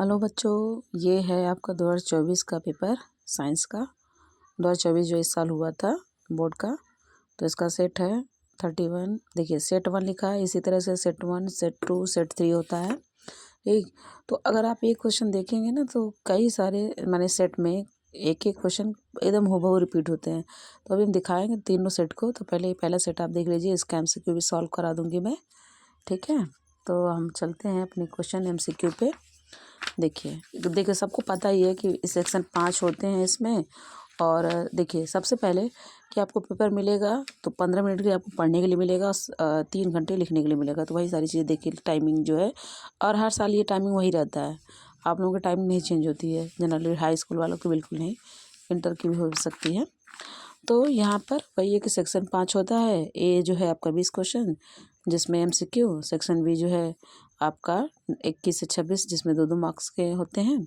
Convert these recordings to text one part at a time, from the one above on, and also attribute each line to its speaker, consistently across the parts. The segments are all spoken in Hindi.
Speaker 1: हेलो बच्चों, ये है आपका 2024 का पेपर साइंस का। 2024 जो इस साल हुआ था बोर्ड का, तो इसका सेट है 31। देखिए सेट 1 लिखा है, इसी तरह से सेट 1, सेट 2, सेट 3 होता है। ठीक, तो अगर आप एक क्वेश्चन देखेंगे ना तो कई सारे माने सेट में एक एक क्वेश्चन एकदम हूबहू रिपीट होते हैं। तो अभी हम दिखाएंगे तीनों सेट को। तो पहले पहला सेट आप देख लीजिए, इसका MCQ भी सॉल्व करा दूंगी मैं। ठीक है, तो हम चलते हैं अपने क्वेश्चन MCQ पे। देखिए सबको पता ही है कि सेक्शन 5 होते हैं इसमें। और देखिए सबसे पहले कि आपको पेपर मिलेगा तो 15 मिनट के लिए आपको पढ़ने के लिए मिलेगा, 3 घंटे लिखने के लिए मिलेगा। तो वही सारी चीज़ें देखिए, टाइमिंग जो है, और हर साल ये टाइमिंग वही रहता है। आप लोगों की टाइमिंग नहीं चेंज होती है, जनरली हाई स्कूल वालों की बिल्कुल नहीं, इंटर की भी हो सकती है। तो यहाँ पर वही है कि सेक्शन 5 होता है। ए जो है आपका 20 क्वेश्चन जिसमें MCQ, सेक्शन बी जो है आपका 21 से 26 जिसमें 2-2 मार्क्स के होते हैं,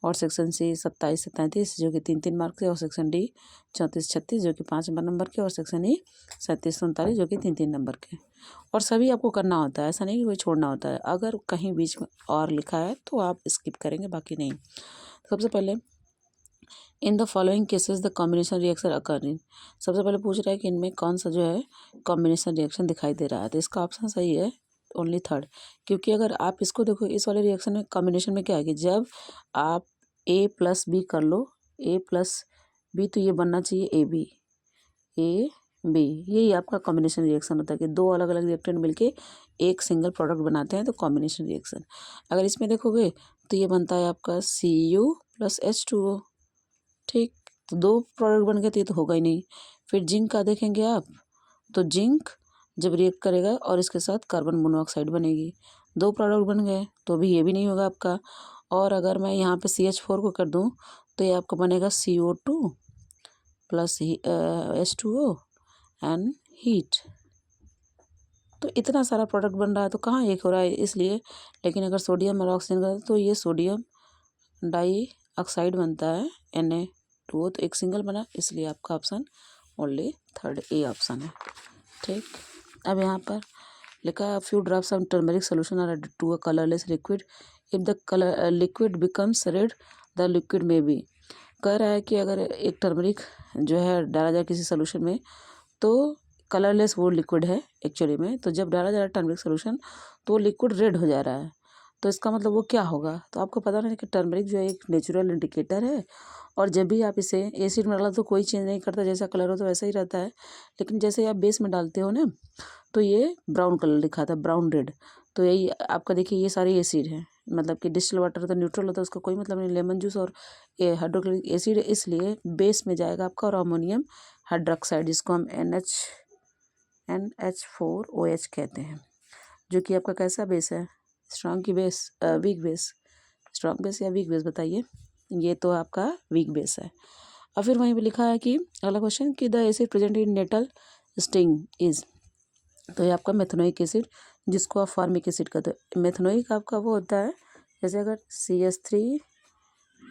Speaker 1: और सेक्शन सी 27 से 33 जो कि 3-3 मार्क्स के, और सेक्शन डी 34-36 जो कि 5 नंबर के, और सेक्शन ई 37-39 जो कि 3-3 नंबर के। और सभी आपको करना होता है, ऐसा नहीं कि कोई छोड़ना होता है। अगर कहीं बीच में और लिखा है तो आप स्किप करेंगे, बाकी नहीं। सबसे पहले in the following cases the combination reaction occurring. सबसे पहले पूछ रहा है कि इनमें कौन सा जो है कॉम्बिनेशन रिएक्शन दिखाई दे रहा है। तो इसका ऑप्शन सही है ओनली थर्ड, क्योंकि अगर आप इसको देखो, इस वाले रिएक्शन में कॉम्बिनेशन में क्या है कि जब आप A+B कर लो, A+B, तो ये बनना चाहिए AB यही आपका कॉम्बिनेशन रिएक्शन होता है कि दो अलग अलग रिएक्टेंट मिलके एक सिंगल प्रोडक्ट बनाते हैं, तो कॉम्बिनेशन रिएक्शन। अगर इसमें देखोगे तो ये बनता है आपका Cu+H2O। ठीक, तो 2 प्रोडक्ट बन गए तो ये तो होगा ही नहीं। फिर जिंक का देखेंगे आप, तो जिंक जब रिएक्ट करेगा और इसके साथ कार्बन मोनोऑक्साइड बनेगी, 2 प्रोडक्ट बन गए, तो भी ये भी नहीं होगा आपका। और अगर मैं यहाँ पे CH4 को कर दूँ तो ये आपका बनेगा CO2 plus H2O and heat. तो इतना सारा प्रोडक्ट बन रहा है तो कहाँ एक हो रहा है, इसलिए। लेकिन अगर सोडियम और ऑक्सीजन का तो ये सोडियम डाइऑक्साइड बनता है Na2O, तो एक सिंगल बना, इसलिए आपका option only third A option है। ठीक, अब यहाँ पर लिखा है few drops of turmeric solution are added to a colourless liquid, if the colour liquid becomes red the liquid में बी। कह रहा है कि अगर एक टर्मरिक जो है डाला जाए किसी सोल्यूशन में तो कलरलेस वो लिक्विड है एक्चुअली में, तो जब डाला जा रहा है टर्मरिक सोल्यूशन तो वो लिक्विड रेड हो जा रहा है। तो इसका मतलब वो क्या होगा, तो आपको पता नहीं कि टर्मरिक जो है एक नेचुरल इंडिकेटर है, और जब भी आप इसे एसिड में डाला तो कोई चेंज नहीं करता, जैसा कलर हो तो वैसा ही रहता है। लेकिन जैसे आप बेस में डालते हो ना तो ये ब्राउन कलर दिखाता है, ब्राउन रेड। तो यही आपका देखिए, ये सारे एसिड हैं, मतलब कि डिस्टिल वाटर तो न्यूट्रल होता है, उसका कोई मतलब नहीं। लेमन जूस और ये हाइड्रोक्लोरिक एसिड है, इसलिए बेस में जाएगा आपका, और अमोनियम हाइड्रोक्साइड जिसको हम NH4OH कहते हैं, जो कि आपका कैसा बेस है, स्ट्रॉन्ग की base, weak base, strong base या वीक बेस बताइए। ये तो आपका वीक बेस है। और फिर वहीं पे लिखा है कि अगला क्वेश्चन कि the acid present in nettle sting is, तो ये आपका मेथनोइक एसिड जिसको आप फार्मिक एसिड कहते हो। मेथनोइक आपका वो होता है, जैसे अगर CH3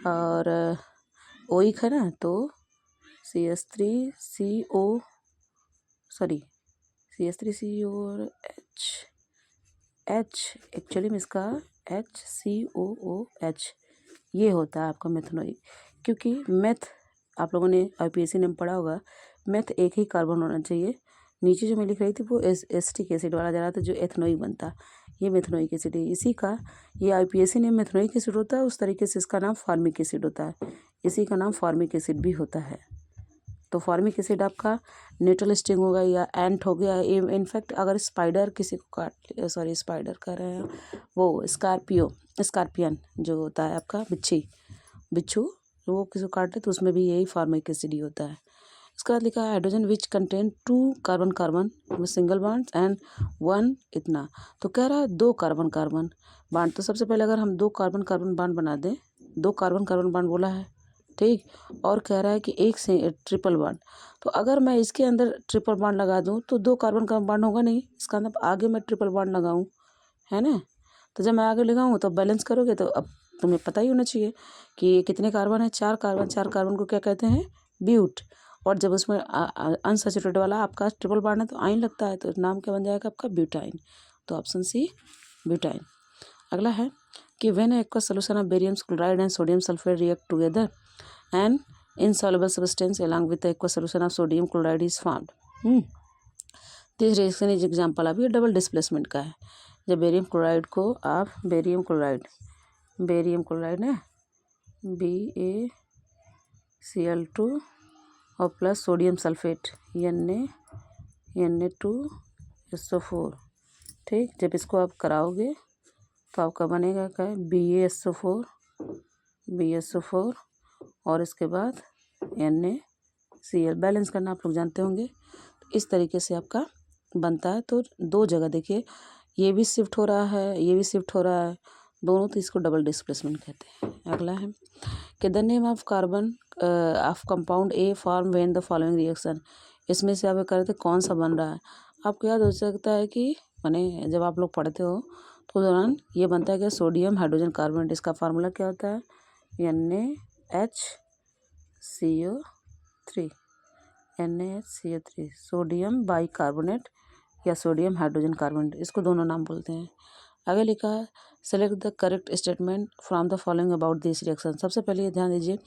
Speaker 1: और ओइक है ना, तो CH3CO सॉरी CH3CO और H एक्चुअली में इसका HCOOH ये होता है आपका मेथनोइक। क्योंकि मेथ आप लोगों ने IPSC में पढ़ा होगा, मेथ एक ही कार्बन होना चाहिए। नीचे जो मैं लिख रही थी वो एसिटिक एसिड वाला जा रहा था, जो एथनोइक बनता, ये मेथनोइक एसिड है। इसी का ये IPSC में मेथनोइक एसिड होता है, उस तरीके से इसका नाम फार्मिक एसिड होता है, इसी का नाम फार्मिक एसिड भी होता है। तो फार्मिक एसिड आपका नेटल स्टिंग हो गया या एंट हो गया। इनफैक्ट अगर स्पाइडर किसी को काट, सॉरी स्पाइडर कह रहे हैं, वो स्कॉर्पियन जो होता है आपका बिच्छू, वो किसी को काटते तो उसमें भी यही फार्मिक एसिड ही होता है। इसके बाद लिखा है hydrogen which contain 2 carbon single bond and 1 इतना। तो कह रहा है 2 कार्बन बॉन्ड। तो सबसे पहले अगर हम 2 कार्बन बॉन्ड बना दें, 2 कार्बन बॉन्ड बोला है, ठीक, और कह रहा है कि एक से ट्रिपल बॉन्ड। तो अगर मैं इसके अंदर ट्रिपल बॉन्ड लगा दूं तो 2 कार्बन बॉन्ड होगा नहीं, इसका मतलब आगे मैं ट्रिपल बॉन्ड लगाऊं, है ना। तो जब मैं आगे लगाऊं तो बैलेंस करोगे, तो अब तुम्हें पता ही होना चाहिए कि कितने कार्बन है, 4 कार्बन को क्या कहते हैं, ब्यूट। और जब उसमें अनसैचुरेटेड वाला आपका ट्रिपल बॉन्ड है तो आइन लगता है, तो नाम क्या बन जाएगा आपका, ब्यूटाइन। तो ऑप्शन सी ब्यूटाइन। अगला है कि when aqua solution of barium chloride and sodium sulphate react together and insoluble substance along with the aqueous solution of sodium chloride is formed. This reaction is example अभी डबल डिस्प्लेसमेंट का है। जब बेरियम क्लोराइड को आप बेरियम क्लोराइड है BaCl2 और प्लस सोडियम सल्फेट Na2SO4, ठीक। जब इसको आप कराओगे तो आपका बनेगा क्या है BaSO4 और इसके बाद NaCl बैलेंस करना आप लोग जानते होंगे। तो इस तरीके से आपका बनता है। तो दो जगह देखिए, ये भी शिफ्ट हो रहा है, ये भी शिफ्ट हो रहा है, दोनों, तो इसको डबल डिस्प्लेसमेंट कहते हैं। अगला है कि the name of carbon of compound A form when the following reaction. इसमें से आप करते कौन सा बन रहा है। आपको याद हो सकता है कि मैंने जब आप लोग पढ़ते हो तो दौरान ये बनता है कि सोडियम हाइड्रोजन कार्बोनेट, इसका फार्मूला क्या होता है NaHCO3 सोडियम बाइकार्बोनेट या सोडियम हाइड्रोजन कार्बोनेट, इसको दोनों नाम बोलते हैं। आगे लिखा है select the correct statement from the following about this reaction. सबसे पहले ये ध्यान दीजिए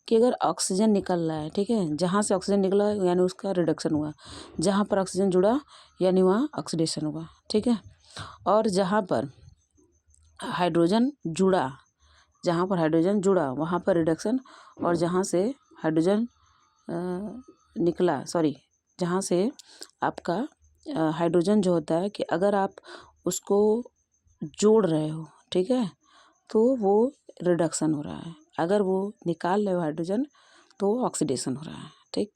Speaker 1: कि अगर ऑक्सीजन निकल रहा है, ठीक है, जहाँ से ऑक्सीजन निकला यानी उसका रिडक्शन हुआ, जहाँ पर ऑक्सीजन जुड़ा यानी वहाँ ऑक्सीडेशन हुआ, ठीक है। और जहाँ पर हाइड्रोजन जुड़ा वहाँ पर रिडक्शन, और जहाँ से हाइड्रोजन निकला, जहाँ से आपका हाइड्रोजन जो होता है कि अगर आप उसको जोड़ रहे हो, ठीक है, तो वो रिडक्शन हो रहा है, अगर वो निकाल रहे हो हाइड्रोजन तो ऑक्सीडेशन हो रहा है, ठीक।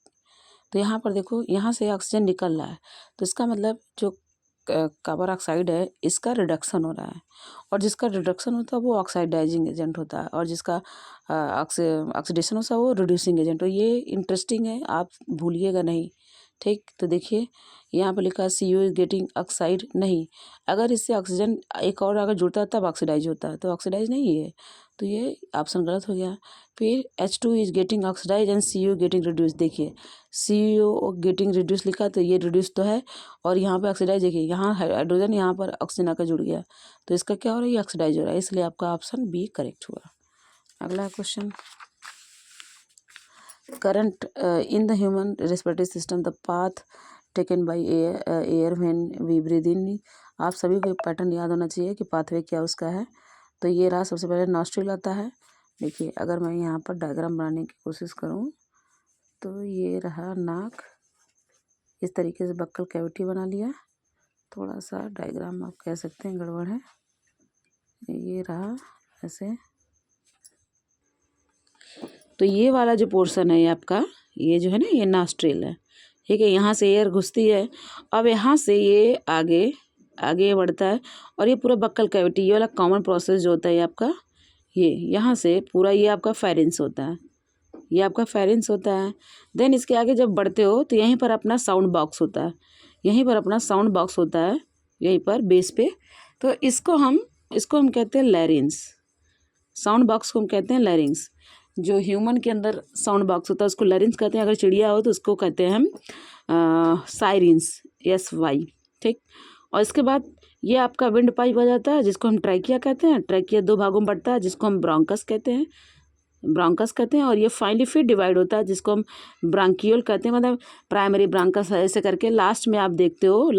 Speaker 1: तो यहाँ पर देखो, यहाँ से ऑक्सीजन निकल रहा है तो इसका मतलब जो कार्बन ऑक्साइड है इसका रिडक्शन हो रहा है, और जिसका रिडक्शन होता है वो ऑक्साइडाइजिंग एजेंट होता है, और जिसका ऑक्सीडेशन होता है वो रिड्यूसिंग एजेंट। तो ये इंटरेस्टिंग है, आप भूलिएगा नहीं, ठीक। तो देखिए यहाँ पर लिखा है CO इज गेटिंग ऑक्साइड, नहीं, अगर इससे ऑक्सीजन एक और अगर जुड़ता है तब ऑक्सीडाइज होता है, तो ऑक्सीडाइज नहीं है, तो ये ऑप्शन गलत हो गया। फिर H2 is getting oxidise and CO getting reduce, देखिए CO गेटिंग रिड्यूस लिखा तो ये रिड्यूस तो है, और यहाँ पे ऑक्सीडाइज देखिए, यहाँ हाइड्रोजन यहाँ पर ऑक्सीजन आकर जुड़ गया, तो इसका क्या हो रहा है, ये ऑक्सीडाइज हो रहा है, इसलिए आपका ऑप्शन बी करेक्ट हुआ। अगला question, current in the human respiratory system the path taken by air when we breathe in. आप सभी को पैटर्न याद होना चाहिए कि पाथवे क्या उसका है। तो ये रहा, सबसे पहले नॉस्ट्रिल आता है। देखिए अगर मैं यहाँ पर डायग्राम बनाने की कोशिश करूँ तो ये रहा नाक, इस तरीके से बक्कल कैविटी बना लिया, थोड़ा सा डायग्राम आप कह सकते हैं गड़बड़ है, ये रहा ऐसे। तो ये वाला जो पोर्शन है आपका, ये जो है ना, ये नॉस्ट्रिल है, ठीक है, यहाँ से एयर घुसती है, अब यहाँ से ये आगे आगे बढ़ता है, और ये पूरा बक्कल कैविटी, ये वाला कॉमन प्रोसेस जो होता है आपका, ये यहाँ से पूरा ये आपका फेरेंस होता है, ये आपका फेरेंस होता है। देन इसके आगे जब बढ़ते हो तो यहीं पर अपना साउंड बॉक्स होता है, यहीं पर अपना साउंड बॉक्स होता है, यहीं पर बेस पे। तो इसको हम कहते हैं लैरिंग्स, साउंड बॉक्स को हम कहते हैं लैरिंग्स। जो ह्यूमन के अंदर साउंड बॉक्स होता है उसको लैरिंग्स कहते हैं, अगर चिड़िया हो तो उसको कहते हैं हम साइरिंस, SY, ठीक। और इसके बाद ये आपका विंड पाइप आ जाता है, जिसको हम ट्रैकिया कहते हैं, ट्रैकिया 2 भागों में बढ़ता है, जिसको हम ब्रोंकस कहते हैं, और ये फाइनली फिर डिवाइड होता है, जिसको हम ब्रांकियोल कहते हैं, मतलब प्राइमरी ब्रांकस, ऐसे करके लास्ट में आप देखते हो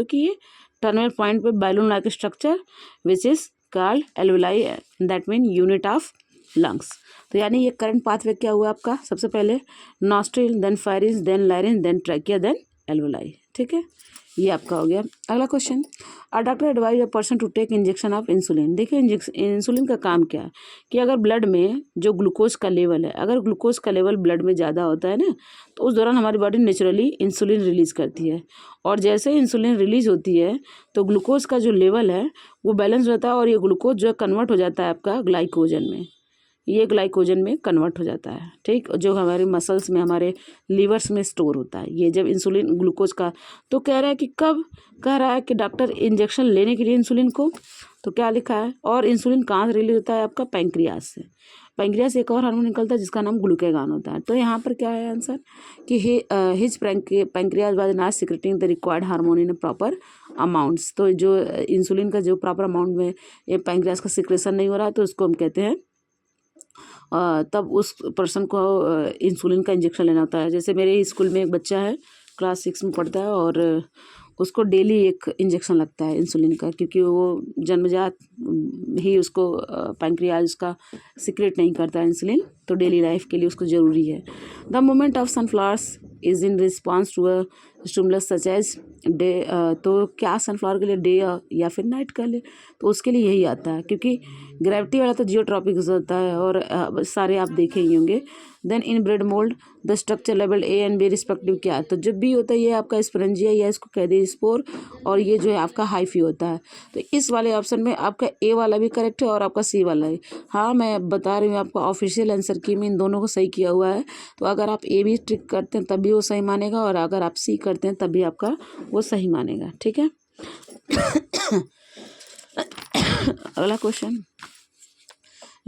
Speaker 1: कि ये टर्मिनल पॉइंट पे balloon like structure which is called alveoli, that mean unit of lungs. तो यानी ये करंट पाथवे क्या हुआ आपका, सबसे पहले nostril, then pharynx, then larynx, then trachea, then alveoli, ठीक है, ये आपका हो गया। अगला question, a doctor advise a person to take injection of insulin. देखिए इंसुलिन का काम क्या है कि अगर ब्लड में जो ग्लूकोज का लेवल है, अगर ग्लूकोज का लेवल ब्लड में ज़्यादा होता है ना, तो उस दौरान हमारी बॉडी नेचुरली इंसुलिन रिलीज़ करती है, और जैसे इंसुलिन रिलीज होती है तो ग्लूकोज का जो लेवल है वो बैलेंस रहता है, और ये ग्लूकोज जो कन्वर्ट हो जाता है आपका ग्लाइकोजन में, ये ग्लाइकोजन में कन्वर्ट हो जाता है, ठीक, जो हमारे मसल्स में, हमारे लीवर्स में स्टोर होता है, ये जब इंसुलिन ग्लूकोज का। तो कह रहा है कि कब, कह रहा है कि डॉक्टर इंजेक्शन लेने के लिए इंसुलिन को, तो क्या लिखा है, और इंसुलिन कहाँ से रिलीज होता है आपका, पैंक्रियाज से। पैंक्रियास से एक और हार्मोन निकलता है जिसका नाम ग्लूकागॉन होता है। तो यहाँ पर क्या है आंसर कि his pancreas was not secreting the required hormone in proper amounts. तो जो इंसुलिन का जो प्रॉपर अमाउंट में ये पैंक्रियास का सिक्रेशन नहीं हो रहा है तो उसको हम कहते हैं तब उस पर्सन को इंसुलिन का इंजेक्शन लेना होता है। जैसे मेरे स्कूल में एक बच्चा है, क्लास 6 में पढ़ता है, और उसको डेली एक इंजेक्शन लगता है इंसुलिन का, क्योंकि वो जन्मजात ही उसको पैंक्रियाज उसका सिक्रेट नहीं करता है इंसुलिन, तो डेली लाइफ के लिए उसको ज़रूरी है। The movement of sunflowers is in response to a stimulus such as day. तो क्या सनफ्लावर के लिए डे या फिर नाइट का ले, तो उसके लिए यही आता है, क्योंकि ग्रेविटी वाला तो जियोट्रॉपिक होता है और सारे आप देखे ही होंगे। Then in bread mould the structure लेवल ए एंड बी रिस्पेक्टिव क्या है, तो जब भी होता है ये आपका स्पोरेंजिया या इसको कह दे स्पोर, और ये जो है आपका हाइफी होता है। तो इस वाले ऑप्शन में आपका ए वाला भी करेक्ट है और आपका सी वाला है। हाँ, मैं बता रही हूँ आपको ऑफिशियल आंसर की में इन दोनों को सही किया हुआ है। तो अगर आप ए भी ट्रिक करते हैं तब भी वो सही मानेगा, और अगर आप सी करते हैं तब भी आपका वो सही मानेगा। ठीक है। अगला क्वेश्चन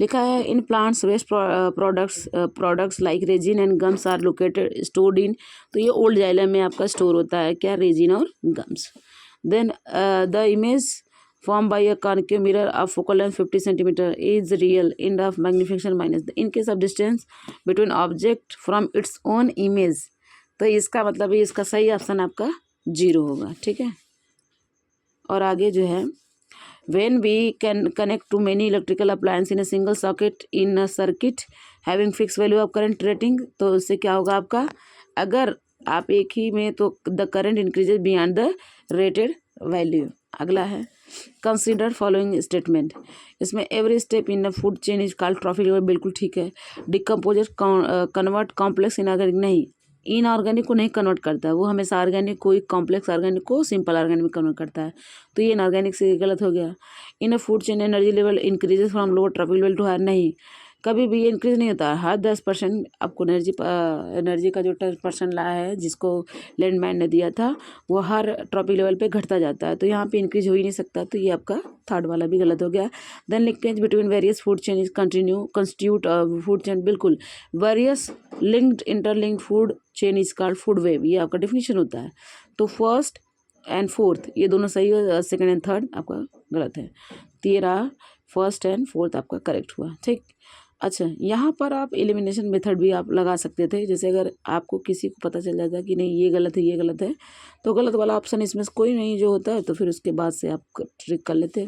Speaker 1: लिखा है in plants waste products like resin and gums are located stored in. तो ये ओल्ड जाइलम में आपका स्टोर होता है क्या, रेजिन और gums. Then the image form by a concave mirror of focal length 50 centimetre is real in of magnification minus in case of distance between object from its own image. तो इसका मतलब है इसका सही ऑप्शन आपका 0 होगा। ठीक है। और आगे जो है when we can connect to many electrical appliance in a single socket in a circuit having fixed value of current rating, तो उससे क्या होगा आपका, अगर आप एक ही में, तो the current increases beyond the rated value। अगला है कंसिडर फॉलोइंग स्टेटमेंट। इसमें every step in a food chain is called trophic level, बिल्कुल ठीक है। डिकम्पोजर कन्वर्ट कॉम्प्लेक्स इनऑर्गेनिक, नहीं, इनऑर्गेनिक को नहीं कन्वर्ट करता है, वो हमेशा ऑर्गेनिक को, कॉम्प्लेक्स ऑर्गेनिक को सिंपल ऑर्गेनिक में कन्वर्ट करता है, तो ये इनऑर्गेनिक से गलत हो गया। In a food chain energy level increases from lower trophic level to higher, नहीं, कभी भी ये इंक्रीज नहीं होता। हर 10% आपको एनर्जी का जो 10% लाया है जिसको लैंडमैन ने दिया था, वो हर ट्रॉपिक लेवल पे घटता जाता है, तो यहाँ पे इंक्रीज हो ही नहीं सकता, तो ये आपका थर्ड वाला भी गलत हो गया। Then linkage between various food chain is constitute food chain, बिल्कुल, various linked interlinked food chain is called food web, ये आपका डेफिनेशन होता है। तो फर्स्ट एंड फोर्थ ये दोनों सही हो, सेकंड एंड थर्ड आपका गलत है। तेरा फर्स्ट एंड फोर्थ आपका करेक्ट हुआ। ठीक। अच्छा, यहाँ पर आप एलिमिनेशन मेथड भी आप लगा सकते थे। जैसे अगर आपको किसी को पता चल जाता कि नहीं ये गलत है, ये गलत है, तो गलत वाला ऑप्शन इसमें से कोई नहीं जो होता है, तो फिर उसके बाद से आप ट्रिक कर लेते।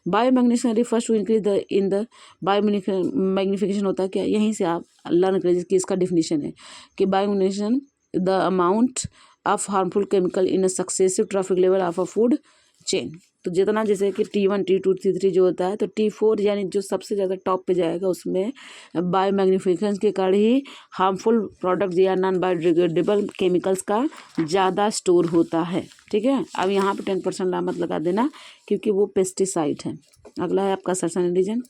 Speaker 1: Biomagnification refers to increase the in the biomagnification होता है क्या, यहीं से आप लर्न करें कि इसका डिफिनीशन है कि biomagnification the amount of harmful chemical in a successive trophic level of a food chain. तो जितना जैसे कि T1 T2 T3 जो होता है, तो T4 यानी जो सबसे ज़्यादा टॉप पे जाएगा उसमें बायोमैग्निफिकेशन के कारण ही हार्मफुल प्रोडक्ट्स या नॉन बायोडिग्रेडेबल केमिकल्स का ज़्यादा स्टोर होता है। ठीक है। अब यहाँ पे 10% लामत लगा देना क्योंकि वो पेस्टिसाइड है। अगला है आपका assertion and reason.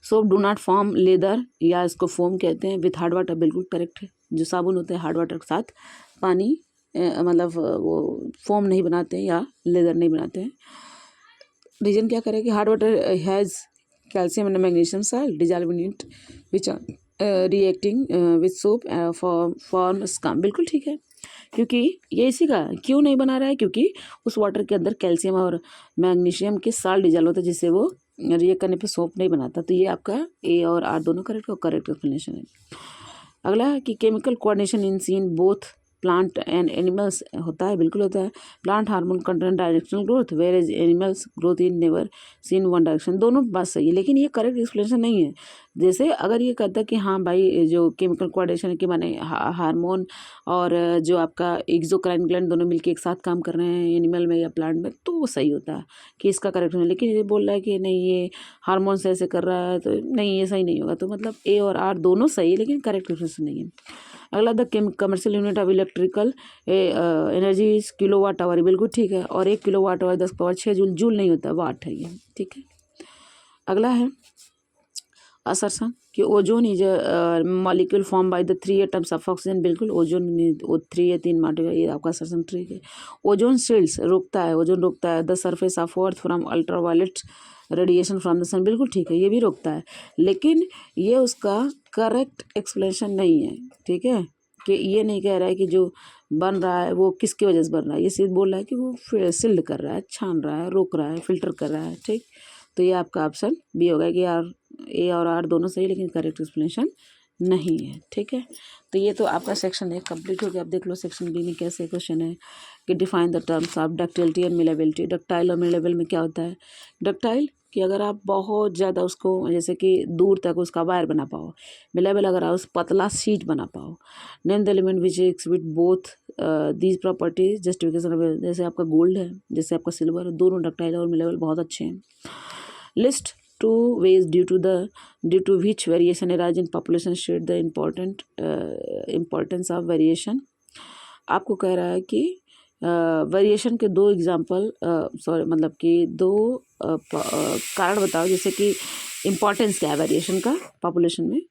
Speaker 1: Soap do not form lather, या इसको फोम कहते हैं, विथ हार्ड वाटर, बिल्कुल करेक्ट है। जो साबुन होते हैं हार्ड वाटर के साथ पानी मतलब वो फोम नहीं बनाते हैं या लेदर नहीं बनाते हैं। रीजन क्या करें कि hard water has calcium and magnesium salt dissolve in it which reacting with soap form scum, बिल्कुल ठीक है। क्योंकि ये इसी का क्यों नहीं बना रहा है, क्योंकि उस वाटर के अंदर कैल्शियम और मैग्नीशियम के साल्ट डिजॉल्व होता है जिससे वो रिएक्ट करने पे सोप नहीं बनाता। तो ये आपका ए और आर दोनों करेक्ट और करेक्ट एक्सप्लेनेशन है। अगला है कि chemical coordination in seen both plant and animals होता है, बिल्कुल होता है। Plant hormone control directional growth whereas animals growth in never seen one direction, दोनों बात सही है, लेकिन ये करेक्ट एक्सप्लेनेशन नहीं है। जैसे अगर ये कहता कि हाँ भाई जो केमिकल कोऑर्डिनेशन के माने हार्मोन और जो आपका एक्सोक्राइन ग्लैंड दोनों मिलकर एक साथ काम कर रहे हैं एनिमल में या प्लांट में, तो वो सही होता है कि इसका करेक्ट है। लेकिन ये बोल रहा है कि नहीं ये हार्मोन से ऐसे कर रहा है, तो नहीं ये सही नहीं होगा। तो मतलब ए और आर दोनों सही है लेकिन करेक्ट एक्सप्लेनेशन नहीं है। अगला the commercial unit of electrical energy is kilowatt hour, बिल्कुल ठीक है। और 1 किलोवाट आवर 10⁻6 जूल, जूल नहीं होता वाट है ये, ठीक है। अगला है असर्शन कि ozone is molecule form by the 3 atoms of oxygen, बिल्कुल ओजोन में 3 या 3 मार्ट, ये आपका असर्शन ठीक है। ओजोन शील्ड्स रोकता है, ओजोन रोकता है the surface of earth from ultraviolet radiation from the sun, बिल्कुल ठीक है, ये भी रोकता है, लेकिन ये उसका करेक्ट एक्सप्लेनेशन नहीं है, ठीक है, कि ये नहीं कह रहा है कि जो बन रहा है वो किसकी वजह से बन रहा है, ये सिर्फ बोल रहा है कि वो सिल्ड कर रहा है, छान रहा है, रोक रहा है, फिल्टर कर रहा है, ठीक। तो ये आपका ऑप्शन बी होगा कि आर, ए और आर दोनों सही, लेकिन करेक्ट एक्सप्लेनेशन नहीं है, ठीक है। तो ये तो आपका सेक्शन एक कंप्लीट हो गया। अब देख लो सेक्शन बी में कैसे क्वेश्चन है कि define the terms of ductility and malleability. Ductile और मिलेबल में क्या होता है? डक्टाइल कि अगर आप बहुत ज़्यादा उसको जैसे कि दूर तक उसका वायर बना पाओ, मिलेबल अगर आप उस पतला शीट बना पाओ। Name the element which exhibit both these properties justification, जैसे आपका गोल्ड है, जैसे आपका सिल्वर, दोनों डक्टाइल और मिलेबल बहुत अच्छे हैं। List two ways due to which variation arise in population state the importance of variation। आपको कह रहा है कि वेरिएशन के दो एग्जांपल, सॉरी मतलब कि दो कारण बताओ, जैसे कि इम्पोर्टेंस क्या है वेरिएशन का पॉपुलेशन में।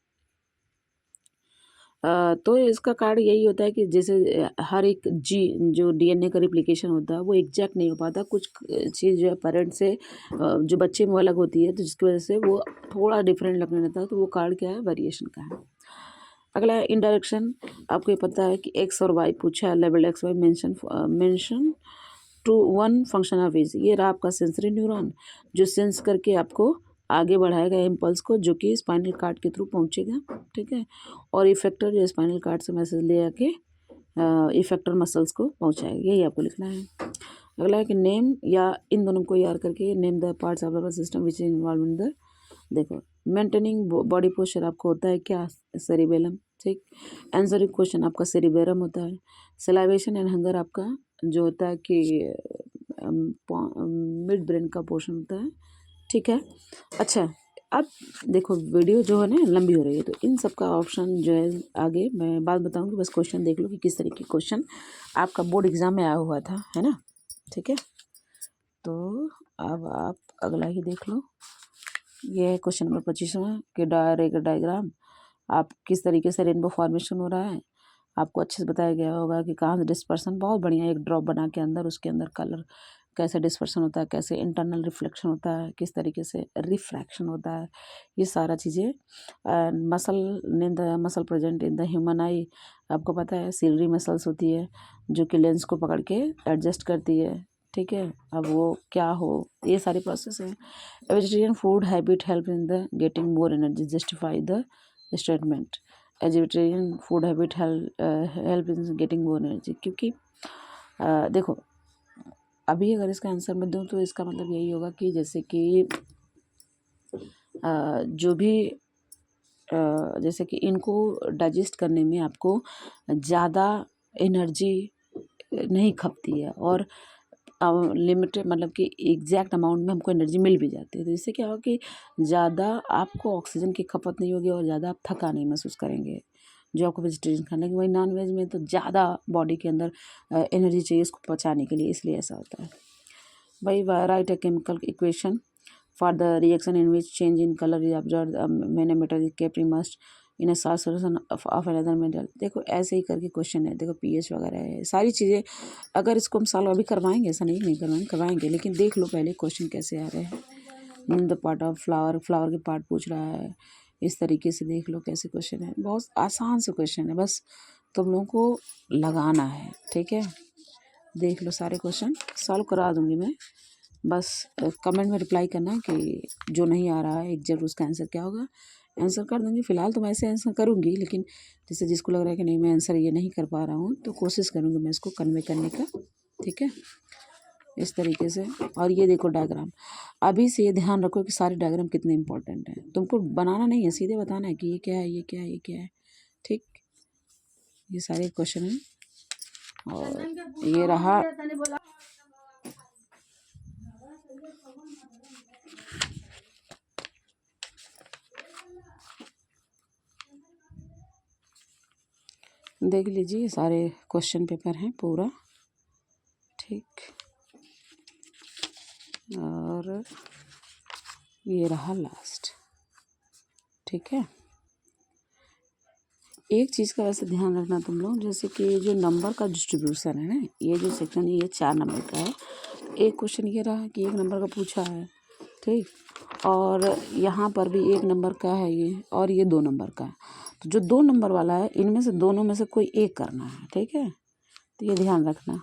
Speaker 1: तो इसका कारण यही होता है कि जैसे हर एक जो डीएनए का रिप्लिकेशन होता है वो एग्जैक्ट नहीं हो पाता, कुछ चीज़ जो है पेरेंट से जो बच्चे में अलग होती है, तो जिसकी वजह से वो थोड़ा डिफरेंट लगने लगता है, तो वो कारण क्या है? वेरिएशन का है। अगला है इंडायरेक्शन। आपको ये पता है कि एक्स और वाई पूछा है, लेवल X Y mention to one function of age. ये रहा आपका सेंसरी न्यूरॉन जो सेंस करके आपको आगे बढ़ाएगा इम्पल्स को, जो कि स्पाइनल कार्ड के थ्रू पहुंचेगा, ठीक है। और इफेक्टर जो स्पाइनल कार्ड से मैसेज ले आके इफेक्टर मसल्स को पहुंचाएगा, यही आपको लिखना है। अगला है कि नेम, या इन दोनों को याद करके name the parts of nervous system which is involve in the, देखो मेंटेनिंग बॉडी पोस्चर आपको होता है क्या? सेरिबेलम, ठीक। आंसरिंग क्वेश्चन आपका सेरिबेरम होता है। सलाइवेशन एंड हंगर आपका जो होता है कि मिड ब्रेन का पोर्शन होता है, ठीक है। अच्छा, अब देखो वीडियो जो है ना लंबी हो रही है, तो इन सब का ऑप्शन जो है आगे मैं बात बताऊंगी, बस क्वेश्चन देख लो कि किस तरीके के क्वेश्चन आपका बोर्ड एग्जाम में आया हुआ था, है ना, ठीक है। तो अब आप अगला ही देख लो, ये है क्वेश्चन नंबर 25वां कि डायग्राम आप किस तरीके से रेनबो फॉर्मेशन हो रहा है, आपको अच्छे से बताया गया होगा कि कहाँ से डिस्पर्सन, बहुत बढ़िया एक ड्रॉप बना के अंदर उसके अंदर कलर कैसे डिस्पर्सन होता है, कैसे इंटरनल रिफ्लेक्शन होता है, किस तरीके से रिफ्रैक्शन होता है, ये सारा चीज़ें। Muscle present in the human आई, आपको पता है सिलरी मसल्स होती है जो कि लेंस को पकड़ के एडजस्ट करती है, ठीक है। अब वो क्या हो, ये सारी प्रोसेस है। Vegetarian food habit help in the getting more energy, justify the statement. Vegetarian food habit help in getting more energy, क्योंकि देखो अभी अगर इसका आंसर मैं दूँ तो इसका मतलब यही होगा कि जैसे कि जो भी जैसे कि इनको डाइजेस्ट करने में आपको ज़्यादा एनर्जी नहीं खपती है, और लिमिटेड मतलब कि एग्जैक्ट अमाउंट में हमको एनर्जी मिल भी जाती है, तो इससे क्या होगा कि ज़्यादा आपको ऑक्सीजन की खपत नहीं होगी और ज़्यादा आप थका नहीं महसूस करेंगे जो आपको वेजिटेरियन खाने की। वही नॉन वेज में तो ज़्यादा बॉडी के अंदर एनर्जी चाहिए इसको पचाने के लिए, इसलिए ऐसा होता है। भाई write a chemical equation for the reaction in which change in colour is observe मैंने metal is kept immersed in a salt solution of another metal. देखो ऐसे ही करके क्वेश्चन है, देखो पीएच वगैरह है, सारी चीज़ें अगर इसको हम सॉल्व अभी करवाएंगे, ऐसा नहीं करवाएंगे, लेकिन देख लो पहले क्वेश्चन कैसे आ रहे हैं। In the part of flower के पार्ट पूछ रहा है, इस तरीके से देख लो कैसे क्वेश्चन है, बहुत आसान से क्वेश्चन है, बस तुम लोगों को लगाना है, ठीक है। देख लो सारे क्वेश्चन सॉल्व करा दूंगी मैं, बस कमेंट में रिप्लाई करना कि जो नहीं आ रहा है एग्जैक्ट उसका आंसर क्या होगा, आंसर कर दूंगी। फिलहाल तो मैं ऐसे आंसर करूंगी, लेकिन जैसे जिसको लग रहा है कि नहीं मैं आंसर ये नहीं कर पा रहा हूँ, तो कोशिश करूंगी मैं इसको कन्वे करने का, ठीक है, इस तरीके से। और ये देखो डायग्राम, अभी से ये ध्यान रखो कि सारे डायग्राम कितने इंपॉर्टेंट हैं, तुमको बनाना नहीं है, सीधे बताना है कि ये क्या है, ये क्या है, ये क्या है, ठीक। ये सारे क्वेश्चन हैं, और ये रहा देख लीजिए, सारे क्वेश्चन पेपर हैं पूरा, ठीक। और ये रहा लास्ट, ठीक है। एक चीज़ का वैसे ध्यान रखना तुम लोग, जैसे कि जो नंबर का डिस्ट्रीब्यूशन है ना, ये जो सेक्शन है ये 4 नंबर का है। एक क्वेश्चन ये रहा कि 1 नंबर का पूछा है, ठीक। और यहाँ पर भी 1 नंबर का है ये, और ये 2 नंबर का है। तो जो 2 नंबर वाला है इनमें से दोनों में से कोई एक करना है, ठीक है। तो ये ध्यान रखना।